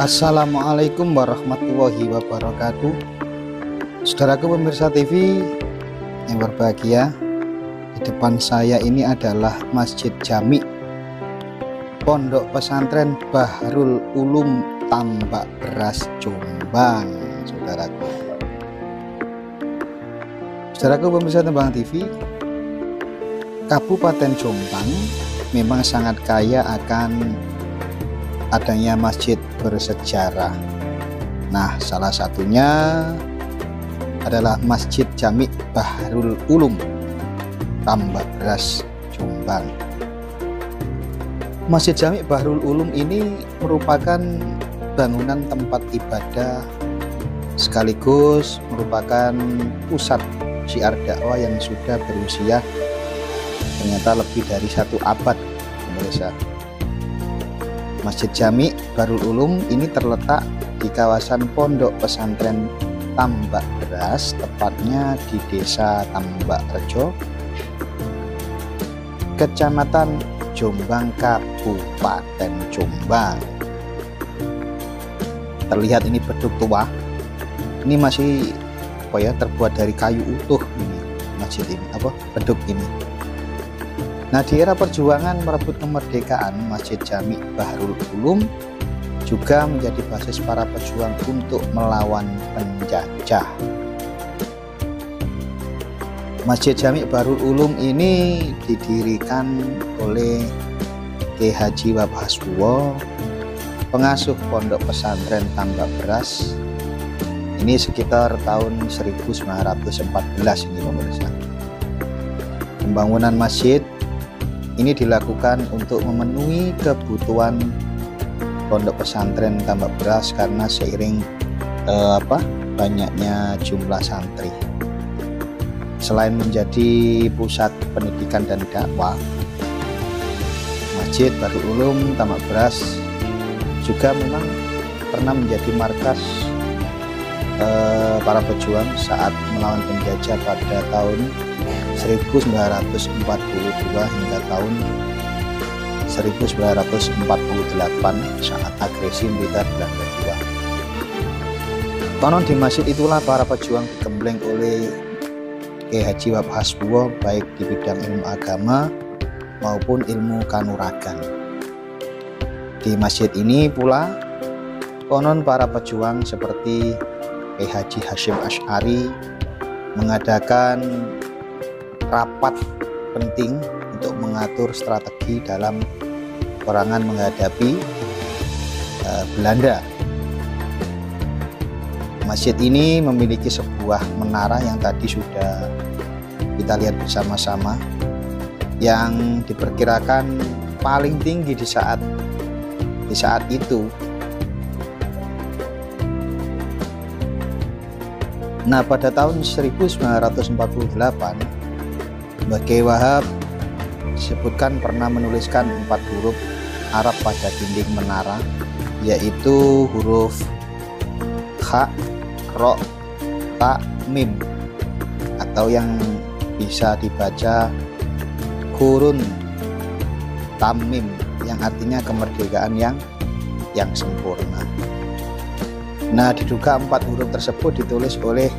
Assalamualaikum warahmatullahi wabarakatuh. Saudaraku pemirsa TV yang berbahagia, di depan saya ini adalah Masjid Jami Pondok Pesantren Bahrul Ulum Tambak Beras Jombang. Saudaraku pemirsa Tembang TV, Kabupaten Jombang memang sangat kaya akan adanya masjid bersejarah. Nah, salah satunya adalah Masjid Jami Bahrul Ulum Tambak Beras Jombang. Masjid Jami Bahrul Ulum ini merupakan bangunan tempat ibadah sekaligus merupakan pusat syiar dakwah yang sudah berusia ternyata lebih dari 1 abad, pemirsa. Masjid Jami Bahrul Ulum ini terletak di kawasan Pondok Pesantren Tambak Beras, tepatnya di Desa Tambak Rejo, Kecamatan Jombang, Kabupaten Jombang. Terlihat ini beduk tua. Ini masih terbuat dari kayu utuh ini masjid ini, beduk ini. Nah, di era perjuangan merebut kemerdekaan, Masjid Jami Bahrul Ulum juga menjadi basis para pejuang untuk melawan penjajah. Masjid Jami Bahrul Ulum ini didirikan oleh Kiai Haji Wahab Hasbuwo, pengasuh Pondok Pesantren Tambak Beras. Ini sekitar tahun 1914 ini, pemirsa. Pembangunan masjid ini dilakukan untuk memenuhi kebutuhan Pondok Pesantren Tambak Beras karena seiring banyaknya jumlah santri. Selain menjadi pusat pendidikan dan dakwah, Masjid Bahrul Ulum Tambak Beras juga memang pernah menjadi markas para pejuang saat melawan penjajah pada tahun 1942 hingga tahun 1948 saat agresi militer Belanda II. Konon di masjid itulah para pejuang digembleng oleh Kiai Haji Wahab Hasbuwo baik di bidang ilmu agama maupun ilmu kanuragan. Di masjid ini pula konon para pejuang seperti Kiai Haji Hasyim Asy'ari mengadakan rapat penting untuk mengatur strategi dalam peperangan menghadapi Belanda. Masjid ini memiliki sebuah menara yang tadi sudah kita lihat bersama-sama, yang diperkirakan paling tinggi di saat itu. Nah, pada tahun 1948 Mbah Kiai Wahab disebutkan pernah menuliskan 4 huruf Arab pada dinding menara, yaitu huruf Kha, Ro, Ta, Mim, atau yang bisa dibaca Kurun Tamim, yang artinya kemerdekaan yang sempurna. Nah, diduga 4 huruf tersebut ditulis oleh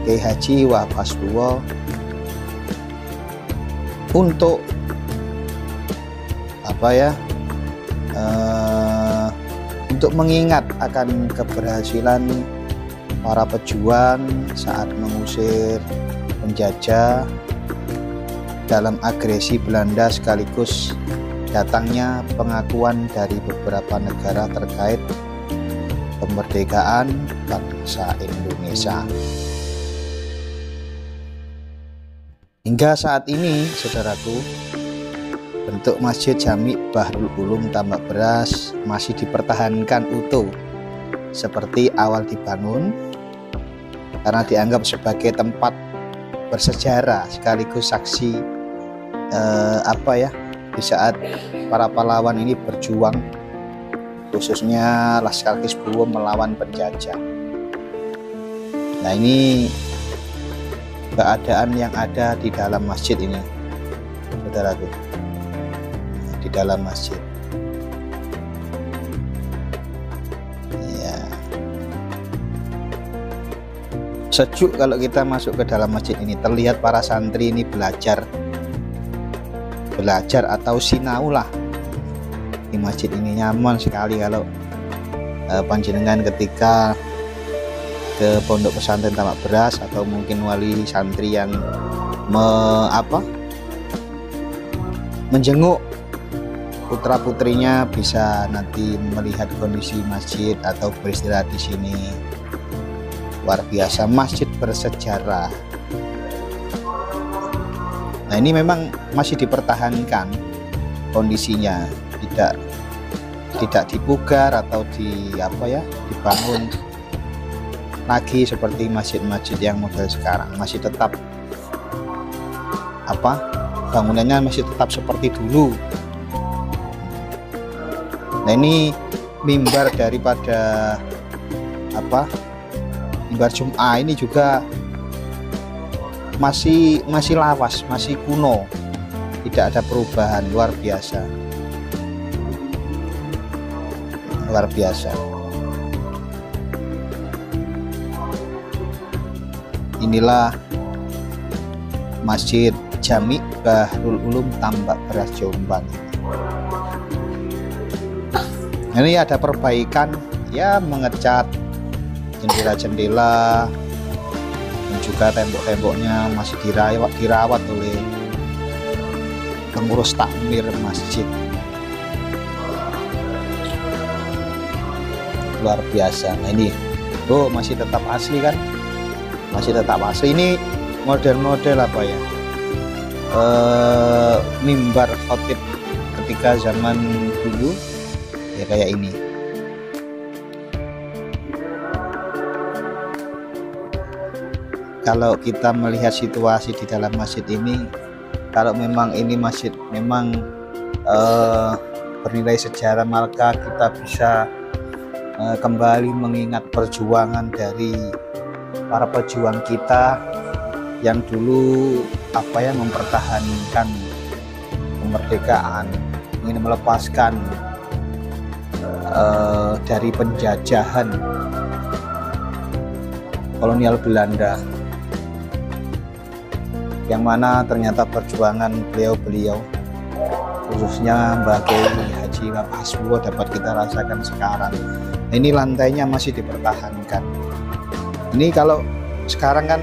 Kiai Haji Wahab Hasbuwo untuk untuk mengingat akan keberhasilan para pejuang saat mengusir penjajah dalam agresi Belanda, sekaligus datangnya pengakuan dari beberapa negara terkait kemerdekaan bangsa Indonesia. Hingga saat ini, saudaraku, bentuk Masjid Jami Bahrul Ulum Tambak Beras masih dipertahankan utuh seperti awal dibangun, karena dianggap sebagai tempat bersejarah sekaligus saksi di saat para pahlawan ini berjuang, khususnya Laskar Kisbuwo melawan penjajah. Nah, ini keadaan yang ada di dalam masjid ini, saudaraku, di dalam masjid. sejuk kalau kita masuk ke dalam masjid ini. Terlihat para santri ini belajar atau sinau lah di masjid ini. Nyaman sekali kalau panjenengan ketika ke pondok pesantren Tamak Beras atau mungkin wali santri yang menjenguk putra putrinya, bisa nanti melihat kondisi masjid atau beristirahat di sini. Luar biasa, masjid bersejarah. Nah, ini memang masih dipertahankan kondisinya, tidak dipugar atau dibangun lagi seperti masjid-masjid yang model sekarang. Masih tetap bangunannya masih tetap seperti dulu. Nah, ini mimbar daripada mimbar Jum'ah ini juga masih lawas, masih kuno, tidak ada perubahan. Luar biasa, luar biasa. Inilah Masjid Jami Bahrul Ulum Tambak Beras Jombang. Ini ada perbaikan, ya, mengecat jendela-jendela dan juga tembok-temboknya masih dirawat oleh pengurus takmir masjid. Luar biasa. Nah, ini masih tetap asli kan, masih tetap asli. Ini model-model mimbar khotib ketika zaman dulu ya, kayak ini. Kalau kita melihat situasi di dalam masjid ini, kalau memang ini masjid memang bernilai sejarah, maka kita bisa kembali mengingat perjuangan dari para pejuang kita yang dulu mempertahankan kemerdekaan, ingin melepaskan dari penjajahan kolonial Belanda, yang mana ternyata perjuangan beliau-beliau, khususnya Mbah Kiai Haji Hasbuwo, dapat kita rasakan sekarang. Ini lantainya masih dipertahankan. Ini kalau sekarang kan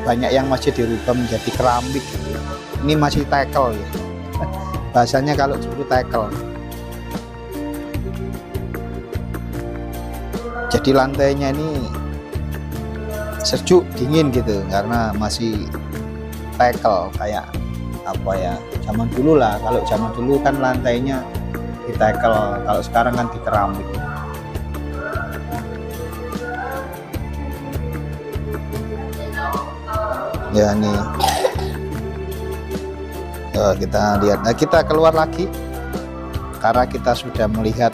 banyak yang masih dirubah menjadi keramik. Ini masih tekel ya. Bahasanya kalau dulu tekel. Jadi lantainya ini sejuk, dingin gitu, karena masih tekel kayak zaman dulu lah. Kalau zaman dulu kan lantainya ditekel, kalau sekarang kan di keramik. Ya, nih kita lihat. Nah, kita keluar lagi karena kita sudah melihat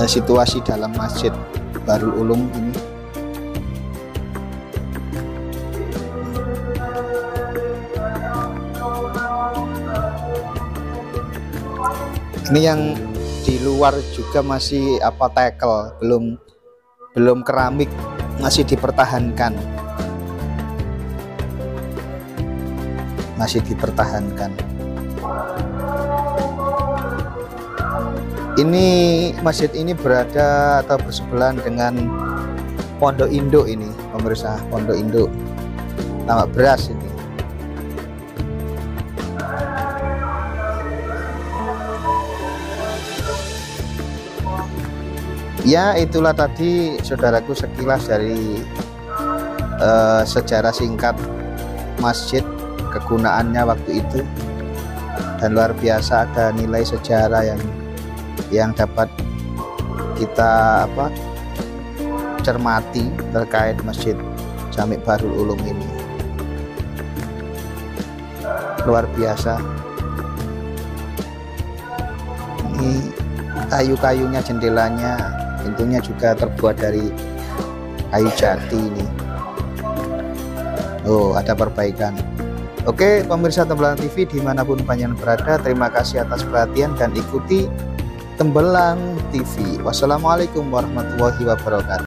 situasi dalam Masjid Bahrul Ulum ini. Ini yang di luar juga masih tekel, belum keramik, masih dipertahankan. Masih dipertahankan. Ini masjid ini berada atau bersebelahan dengan Pondok Induk ini, pemirsa, Pondok Induk Tamak Beras ini. Ya, itulah tadi saudaraku sekilas dari sejarah singkat masjid, kegunaannya waktu itu, dan luar biasa ada nilai sejarah yang dapat kita cermati terkait Masjid Jami Bahrul Ulum ini. Luar biasa. Ini kayu-kayunya, jendelanya, pintunya juga terbuat dari kayu jati ini. Ada perbaikan. Oke, pemirsa Tembelang TV dimanapun panjenengan berada, terima kasih atas perhatian dan ikuti Tembelang TV. Wassalamualaikum warahmatullahi wabarakatuh.